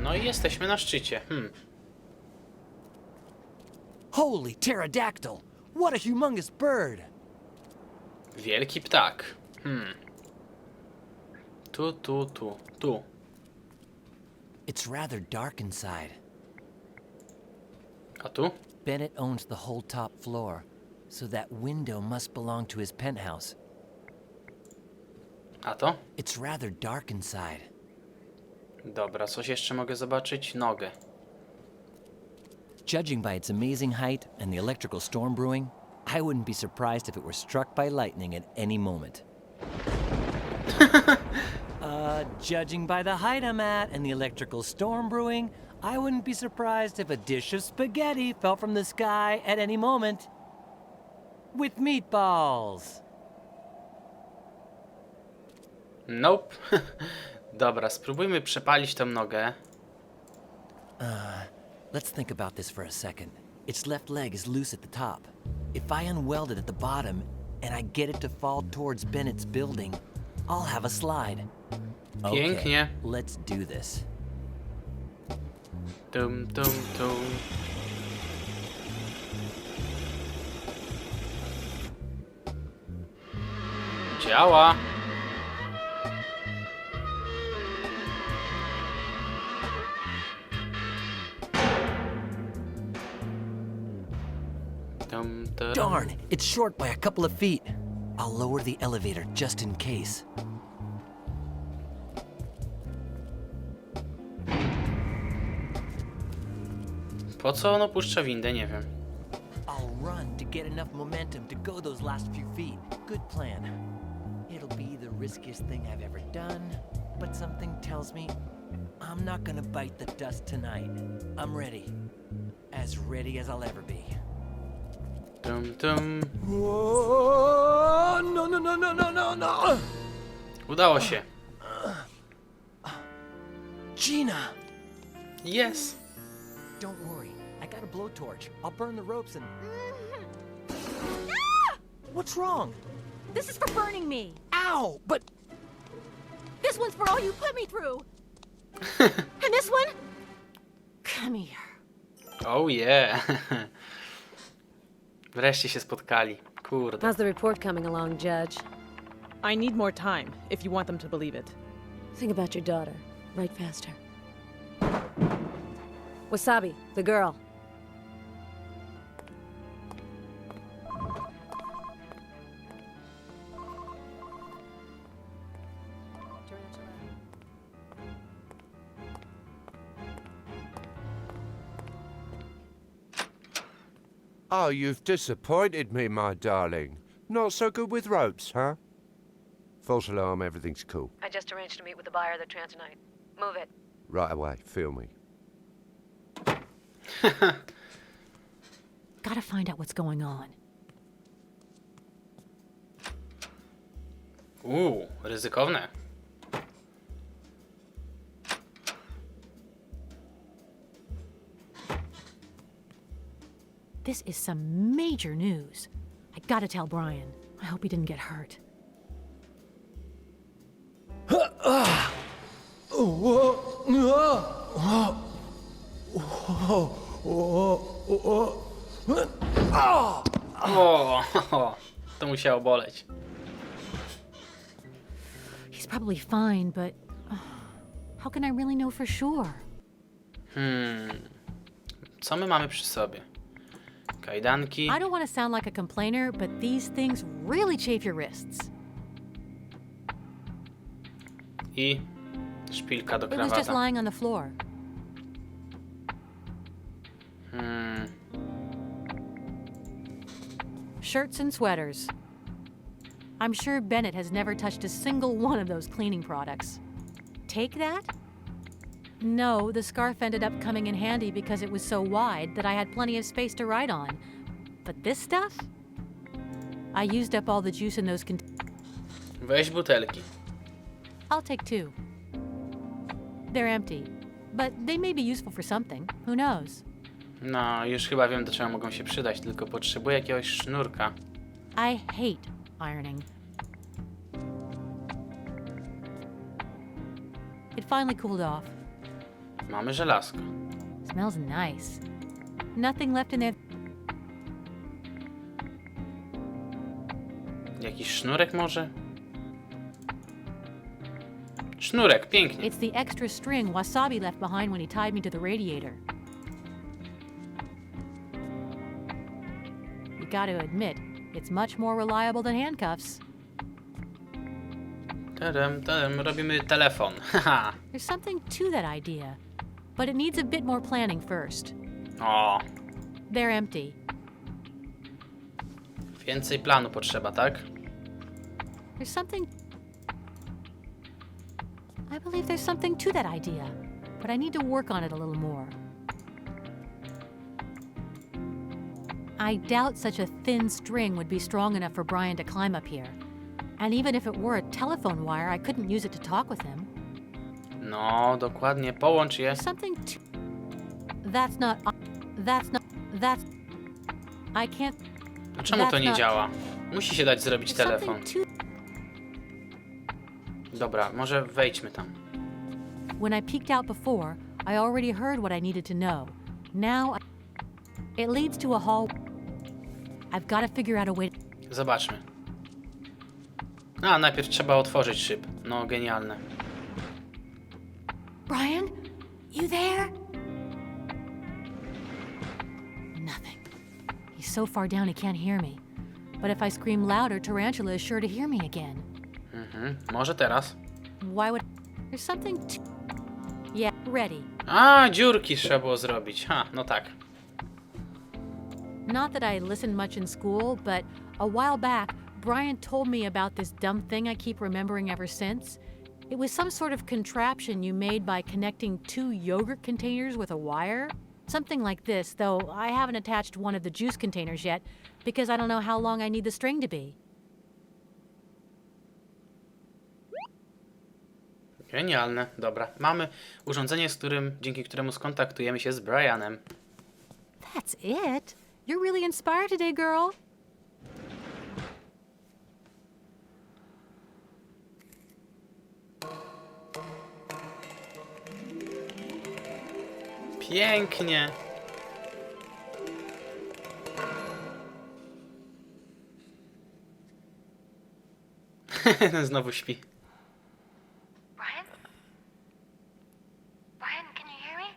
No i jesteśmy na szczycie. Holy pterodactyl! What a humongous bird! Wielki ptak. Tu. It's rather dark inside. A tu? Bennett owns the whole top floor, so that window must belong to his penthouse. A to? It's rather dark inside. Dobra, coś jeszcze mogę zobaczyć? Nogę. Judging by its amazing height and the electrical storm brewing, I wouldn't be surprised if it were struck by lightning at any moment. Judging by the height I'm at and the electrical storm brewing, I wouldn't be surprised if a dish of spaghetti fell from the sky at any moment. With meatballs. Nope. Dobra, spróbujmy przepalić tą nogę. Let's think about this for a second. Its left leg is loose at the top. If I unweld it at the bottom and I get it to fall towards Bennett's building, I'll have a slide. Pięknie. Okay, let's do this. Tum. Działa. Darn, it's short by a couple of feet. I'll lower the elevator just in case. Po co on opuszcza windę? Nie wiem. I'll run to get enough momentum to go those last few feet. Good plan. It'll be the riskiest thing I've ever done, but something tells me I'm not gonna bite the dust tonight. I'm ready. As ready as I'll ever be. Tum. Whoa, no. Udało się. Gina! Yes. Don't worry. I got a blowtorch. I'll burn the ropes and... What's wrong? This is for burning me. Ow! But... This one's for all you put me through. And this one? Come here. Oh yeah. Wreszcie się spotkali. Kurde. How's the report coming along, Judge? I need more time, if you want them to believe it. Think about your daughter. Write faster. Wasabi, the girl. Oh, you've disappointed me, my darling. Not so good with ropes, huh? False alarm, everything's cool. I just arranged to meet with the buyer of the Transonite. Move it. Right away, feel me. Gotta find out what's going on. Ryzykowne. This is some major news. I gotta tell Brian. I hope he didn't get hurt. O, to musiało boleć. He's probably fine, but how can I really know for sure? Co my mamy przy sobie? Kajdanki. I don't want to sound like a complainer, but these things really chafe your wrists. I szpilka do It was just krawata. lying on the floor. Shirts and sweaters. I'm sure Bennett has never touched a single one of those cleaning products. Take that? No, the scarf ended up coming in handy because it was so wide that I had plenty of space to write on. But this stuff? I used up all the juice in those Weź butelki. I'll take two. They're empty, but they may be useful for something. Who knows? No, już chyba wiem, do czego mogą się przydać, tylko potrzebuję jakiegoś sznurka. I hate ironing. It finally cooled off. Mamy żelazko. Smells nice. Nothing left in there. Jakiś sznurek może? Sznurek, pięknie. It's the extra string Wasabi left behind when he tied me to the radiator. You gotta admit, it's much more reliable than handcuffs. Tadam, robimy telefon. Haha. There's something to that idea, but it needs a bit more planning first. O, They're empty. więcej planu potrzeba, tak? There's something. I believe there's something to that idea, but I need to work on it a little more. I doubt such a thin string would be strong enough for Brian to climb up here. And even if it were a telephone wire, I couldn't use it to talk with him. No, dokładnie, połącz je. There's something to. That's not. That's. I can't. Czemu to nie działa? Musi się dać zrobić There's telefon. something to. Dobra, może wejdźmy tam. When I peeked out before, I already heard what I needed to know. Now, it leads to a hall. I've got to figure out a way. Zobaczmy. A, najpierw trzeba otworzyć szyb. No, genialne. Brian, you there? Nothing. He's so far down he can't hear me. But if I scream louder, Tarantula is sure to hear me again. Może teraz. Why would... There's something to... Yeah, ready. A, dziurki trzeba było zrobić. Ha, no tak. Not that I listened much in school, but a while back, Brian told me about this dumb thing I keep remembering ever since. It was some sort of contraption you made by connecting two yogurt containers with a wire. Something like this, though I haven't attached one of the juice containers yet because I don't know how long I need the string to be. Genialne, dobra. Mamy urządzenie, dzięki któremu skontaktujemy się z Brianem. That's it? You're really inspired today, girl. Pięknie. Znowu śpi. Brian? Brian, can you hear me?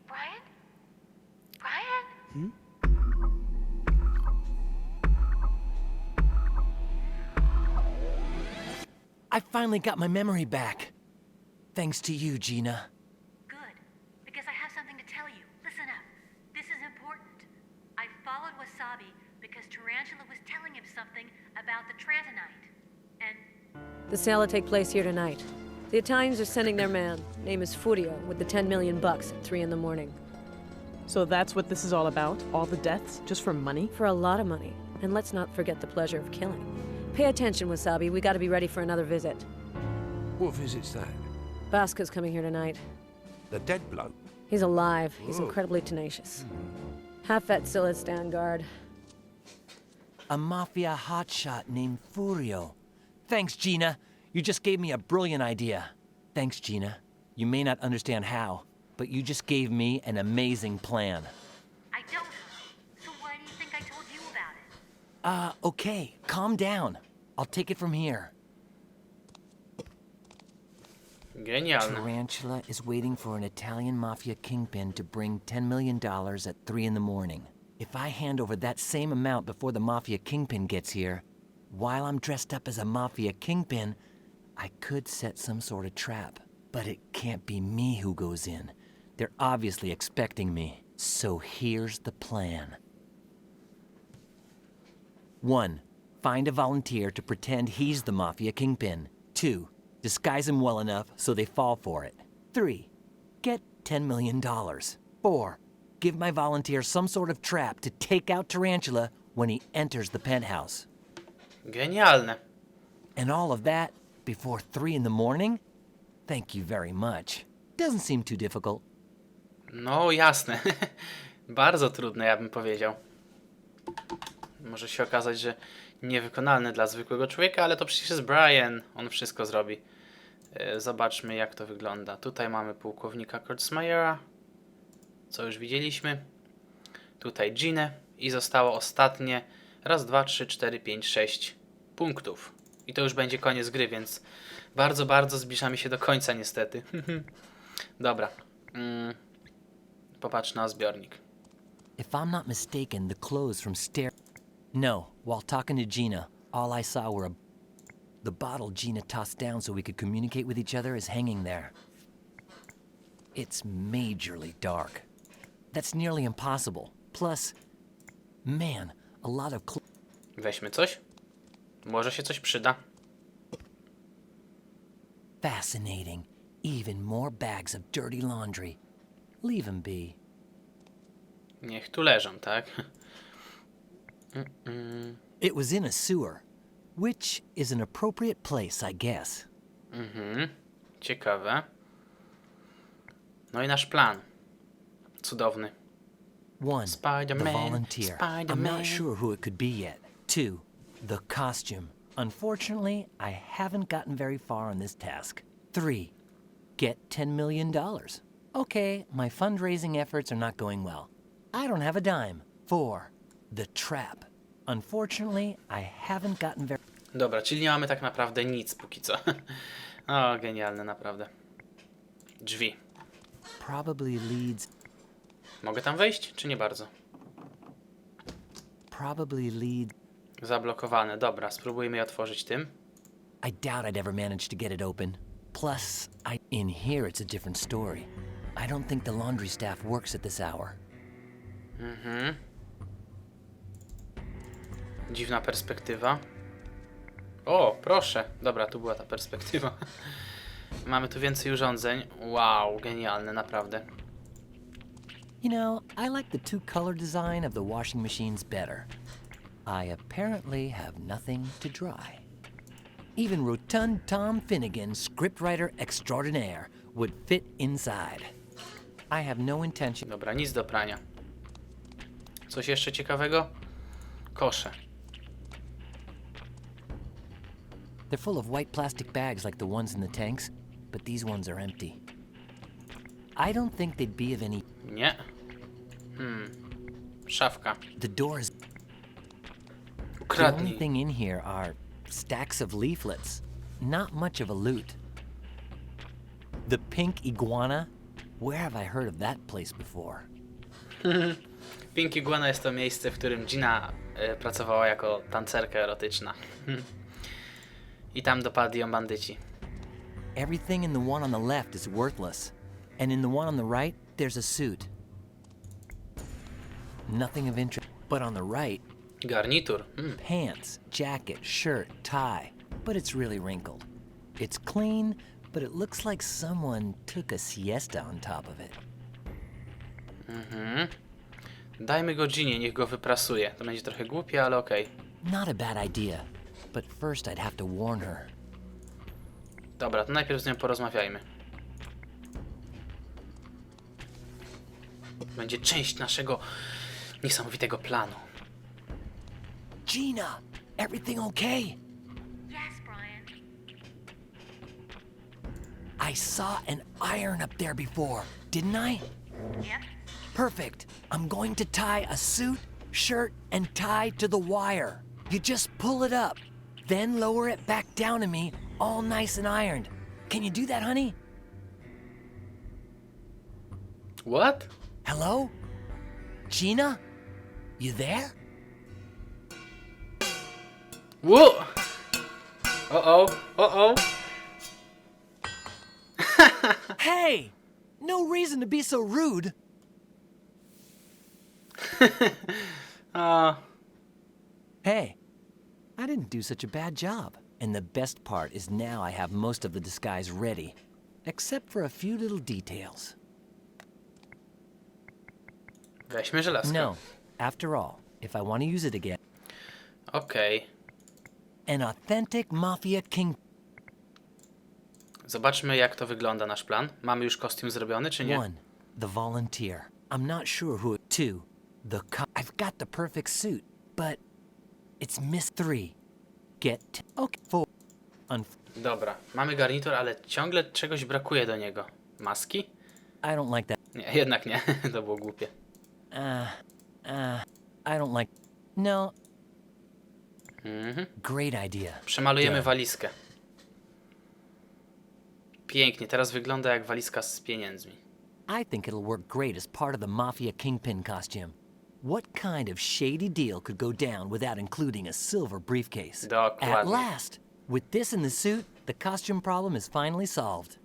Brian? Brian? I finally got my memory back. Thanks to you, Gina. Good, because I have something to tell you. Listen up. This is important. I followed Wasabi because Tarantula was telling him something about the Trantonite. And The sale will take place here tonight. The Italians are sending their man. Name is Furio, with the 10 million bucks at 3 in the morning. So that's what this is all about? All the deaths? Just for money? For a lot of money. And let's not forget the pleasure of killing. Pay attention, Wasabi. We gotta be ready for another visit. What visit's that? Vasco's coming here tonight. The dead bloke? He's alive. He's Oh. incredibly tenacious. Half-Vet still at stand guard. A mafia hotshot named Furio. Thanks, Gina. You just gave me a brilliant idea. Thanks, Gina. You may not understand how, but you just gave me an amazing plan. I don't. So why do you think I told you about it? Okay, calm down. I'll take it from here. Genialne. Tarantula is waiting for an Italian mafia kingpin to bring $10 million at 3 in the morning. If I hand over that same amount before the mafia kingpin gets here, while I'm dressed up as a mafia kingpin, I could set some sort of trap. But it can't be me who goes in. They're obviously expecting me. So here's the plan. 1. Find a volunteer to pretend he's the mafia kingpin. 2. Disguise him well enough so they fall for it. 3. Get $10 million. 4. Give my volunteer some sort of trap to take out Tarantula when he enters the penthouse. Genialne. And all of that before 3 in the morning? Thank you very much. Doesn't seem too difficult. No jasne. Bardzo trudne, ja bym powiedział. Może się okazać, że niewykonalne dla zwykłego człowieka, ale to przecież jest Brian. On wszystko zrobi. Zobaczmy, jak to wygląda. Tutaj mamy pułkownika Kurtzmajera, co już widzieliśmy. Tutaj Ginę i zostało ostatnie raz, 2, 3, 4, 5, 6 punktów. I to już będzie koniec gry, więc bardzo, bardzo zbliżamy się do końca niestety. Dobra. Popatrz na zbiornik. If I'm not mistaken, the clothes from No, while talking to Gina, all I saw were the bottle Gina tossed down so we could communicate with each other is hanging there. It's majorly dark. That's nearly impossible. Plus, man, a lot of Weźmy coś. Może się coś przyda. fascinating. Even more bags of dirty laundry. Leave 'em be. Niech tu leżą, tak? It was in a sewer, which is an appropriate place, I guess. Ciekawe. No i nasz plan. Cudowny. 1. Spider-Man, The volunteer. I'm Spider-Man. not sure who it could be yet. 2. The costume. Unfortunately, I haven't gotten very far on this task. 3. Get $10 million. Okay, my fundraising efforts are not going well. I don't have a dime. 4. The trap. Unfortunately, I haven't gotten very... Dobra, czyli nie mamy tak naprawdę nic póki co. O, genialne, naprawdę. Drzwi. Probably leads... Mogę tam wejść, czy nie bardzo? Probably leads... Zablokowane. Dobra, spróbujmy je otworzyć tym. I doubt I'd ever manage to get it open. Plus, in here it's a different story. I don't think the laundry staff works at this hour. Dziwna perspektywa. O, proszę. Dobra, tu była ta perspektywa. Mamy tu więcej urządzeń. Wow, genialne, naprawdę. You know, I like the two-color design of the washing machines better. I apparently have nothing to dry. Even rotund Tom Finnegan, scriptwriter extraordinaire, would fit inside. I have no intention... Dobra, nic do prania. Coś jeszcze ciekawego? Kosze. They're full of white plastic bags like the ones in the tanks, but these ones are empty. I don't think they'd be of any... Nie. Szafka. The doors... The only Ukradnij. thing in here are stacks of leaflets. Not much of a loot. The Pink Iguana? Where have I heard of that place before? Pink Iguana jest to miejsce, w którym Gina pracowała jako tancerka erotyczna. I tam dopadli ją bandyci. Everything in the one on the left is worthless. And in the one on the right, there's a suit. Nothing of interest. But on the right, Garnitur. pants, jacket, shirt, tie. But it's really wrinkled. It's clean, but it looks like someone took a siesta on top of it. Dajmy go Ginie, niech go wyprasuje. To będzie trochę głupie, ale okej. Not a bad idea. But first I'd have to warn her. Dobra, to najpierw z nią porozmawiajmy. Będzie część naszego niesamowitego planu. Gina, everything okay? Yes, Brian. I saw an iron up there before, didn't I? Yep. Perfect. I'm going to tie a suit, shirt, and tie to the wire. You just pull it up, then lower it back down to me, all nice and ironed. Can you do that, honey? What? Hello? Gina? You there? Whoa! Uh-oh, uh-oh. Hey! No reason to be so rude. Hey, I didn't do such a bad job. And the best part is now I have most of the disguise ready, except for a few little details. Weźmy żelazko. No, after all, if I want to use it again, Okej. an authentic mafia king. Zobaczmy, jak to wygląda nasz plan. Mamy już kostium zrobiony, czy nie? 1. The volunteer. I'm not sure who. 2. The I've got the perfect suit, but it's miss 3. Okay. 4. Dobra, mamy garnitur, ale ciągle czegoś brakuje do niego. Maski? I don't like that. Nie, jednak nie. To było głupie. I don't like... No. Mhm. Great idea. Przemalujemy Done. walizkę. Pięknie, teraz wygląda jak walizka z pieniędzmi. I think it'll work great as part of the Mafia Kingpin costume. What kind of shady deal could go down without including a silver briefcase? Dokładnie. At last! With this in the suit, the costume problem is finally solved.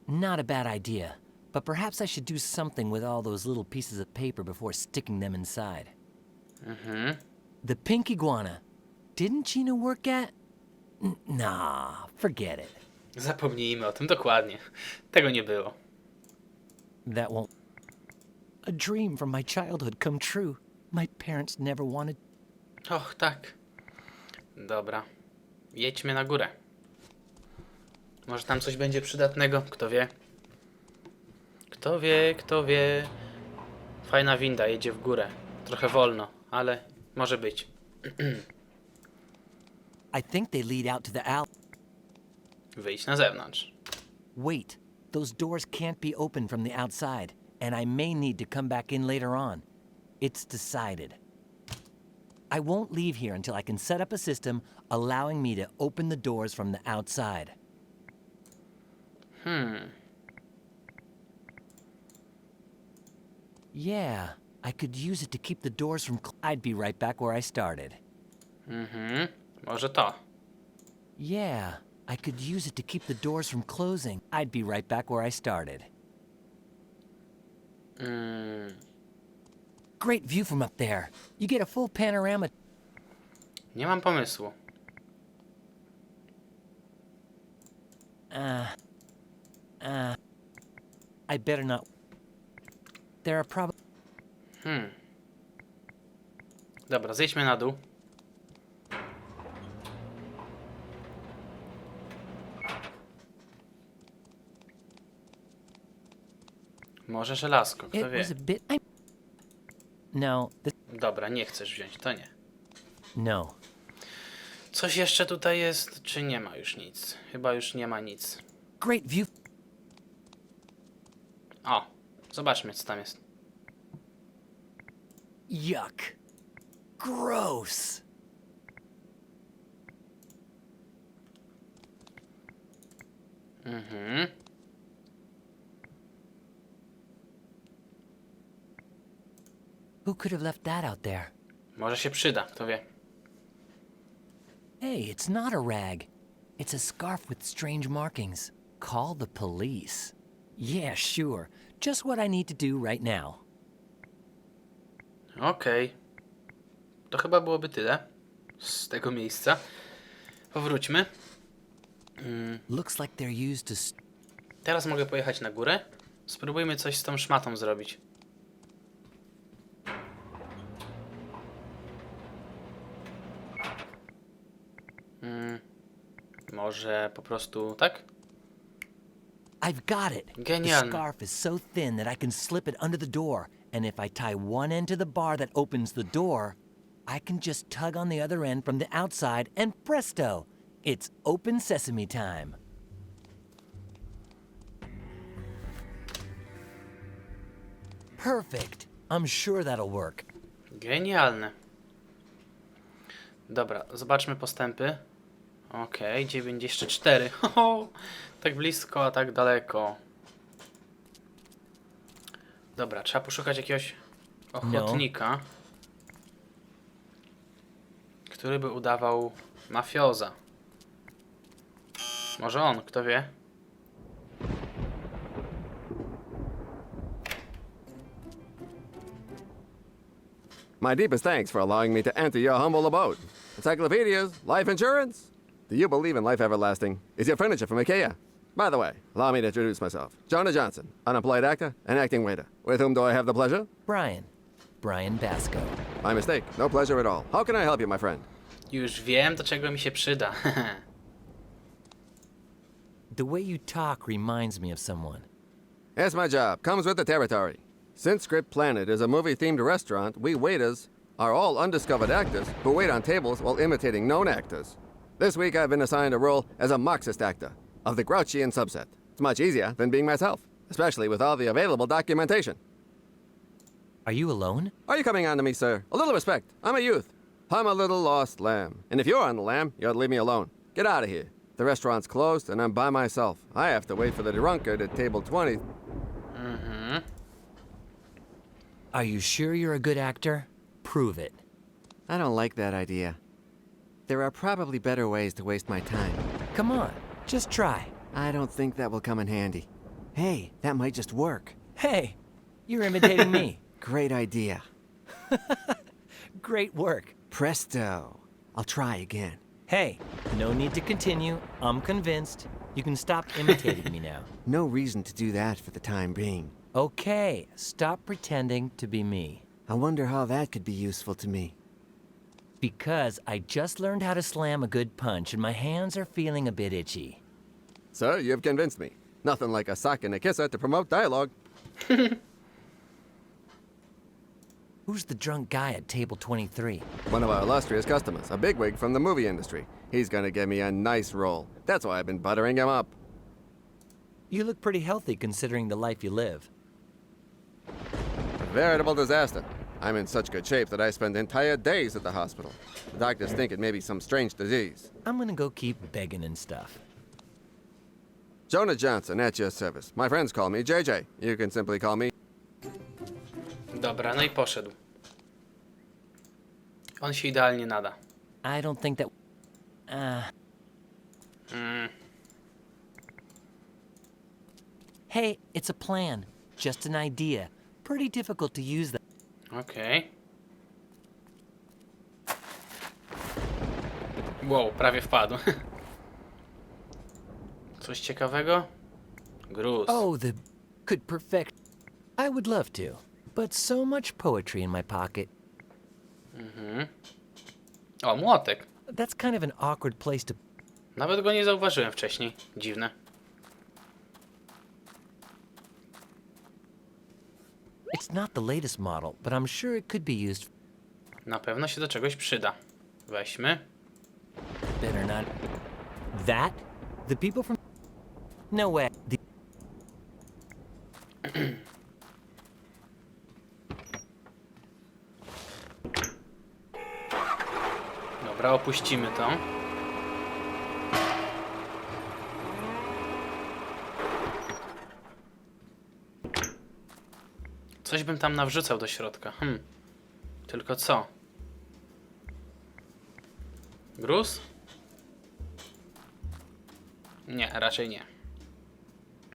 Not a bad idea, but perhaps I should do something with all those little pieces of paper before sticking them inside. The pink iguana. Didn't Gina work at? Nah, forget it. Zapomnijmy o tym dokładnie. Tego nie było. That won't... A dream from my childhood come true. My parents never wanted... Och, tak. Dobra. Jedźmy na górę. Może tam coś będzie przydatnego, kto wie. Kto wie, kto wie. Fajna winda, jedzie w górę. Trochę wolno, ale może być. I think they lead out to the alley. Wyjść na zewnątrz. Wait, those doors can't be opened from the outside, and I may need to come back in later on. It's decided. I won't leave here until I can set up a system allowing me to open the doors from the outside. Yeah, I could use it to keep the doors from... I'd be right back where I started. Może to. Yeah, I could use it to keep the doors from closing. I'd be right back where I started. Great view from up there. You get a full panorama. Nie mam pomysłu. I better not. There are probably... Dobra, zejdźmy na dół. Może żelazko, It kto wie. was a bit... No, Dobra, nie chcesz wziąć, to nie. no. Coś jeszcze tutaj jest, czy nie ma już nic? Chyba już nie ma nic. Great view. O, zobaczmy co tam jest. Yuck. Gross. Who could have left that out there? Może się przyda, kto wie. Hey, it's not a rag. It's a scarf with strange markings. Call the police. Yeah, sure. Just what I need to do right now. Okej. To chyba byłoby tyle z tego miejsca. Powróćmy. Looks like they're used to... Teraz mogę pojechać na górę. Spróbujmy coś z tą szmatą zrobić. Może po prostu tak? I've got it. The Genialne. scarf is so thin that I can slip it under the door, and if I tie one end to the bar that opens the door, I can just tug on the other end from the outside, and presto! It's open sesame time. Perfect. I'm sure that'll work. Genialne. Dobra, zobaczmy postępy. Okej, 94. Ho, tak blisko, a tak daleko. Dobra, trzeba poszukać jakiegoś ochotnika, który by udawał mafioza. Może on, kto wie? My deepest thanks for allowing me to enter your humble abode. Encyclopedias, life insurance? Do you believe in life everlasting? Is your furniture from IKEA? By the way, allow me to introduce myself. Jonah Johnson, unemployed actor and acting waiter. With whom do I have the pleasure? Brian Basco. My mistake. No pleasure at all. How can I help you, my friend? Już wiem, do czego mi się przyda. The way you talk reminds me of someone. That's my job. Comes with the territory. Since Script Planet is a movie-themed restaurant, we waiters are all undiscovered actors who wait on tables while imitating known actors. This week I've been assigned a role as a Marxist actor of the Grouchian subset. It's much easier than being myself, especially with all the available documentation. Are you alone? Are you coming on to me, sir? A little respect. I'm a youth. I'm a little lost lamb. And if you're on the lamb, you ought to leave me alone. Get out of here. The restaurant's closed, and I'm by myself. I have to wait for the drunkard at table 20. Mhm. Are you sure you're a good actor? Prove it. I don't like that idea. There are probably better ways to waste my time. Come on, just try. I don't think that will come in handy. Hey, that might just work. Hey, you're imitating me. Great idea. Great work. Presto. I'll try again. Hey, no need to continue. I'm convinced. You can stop imitating me now. No reason to do that for the time being. Okay, stop pretending to be me. I wonder how that could be useful to me. Because I just learned how to slam a good punch and my hands are feeling a bit itchy. Sir, you've convinced me. Nothing like a sock and a kisser to promote dialogue. Who's the drunk guy at table 23? One of our illustrious customers, a bigwig from the movie industry. He's gonna give me a nice role. That's why I've been buttering him up. You look pretty healthy considering the life you live. A veritable disaster. I'm in such good shape that I spend entire days at the hospital. The doctors think it may be some strange disease. I'm gonna go keep begging and stuff. Jonah Johnson, at your service. My friends call me JJ. You can simply call me... Dobra, no i poszedł. On się idealnie nada. I don't think that... Hey, it's a plan. Just an idea. Pretty difficult to use that. Okej. Wow, prawie wpadł. Coś ciekawego? Gruz. Oh, the... could perfect... I would love to. But so much poetry in my pocket. O, młotek. That's kind of an awkward place to... Nawet go nie zauważyłem wcześniej. Dziwne. It's not the latest model, but I'm sure it could be used... Na pewno się do czegoś przyda. Weźmy. Better not... That? The people from... No way. The... Dobra, opuścimy to. Coś bym tam nawrzucał do środka. Tylko co? Gruz? Nie, raczej nie.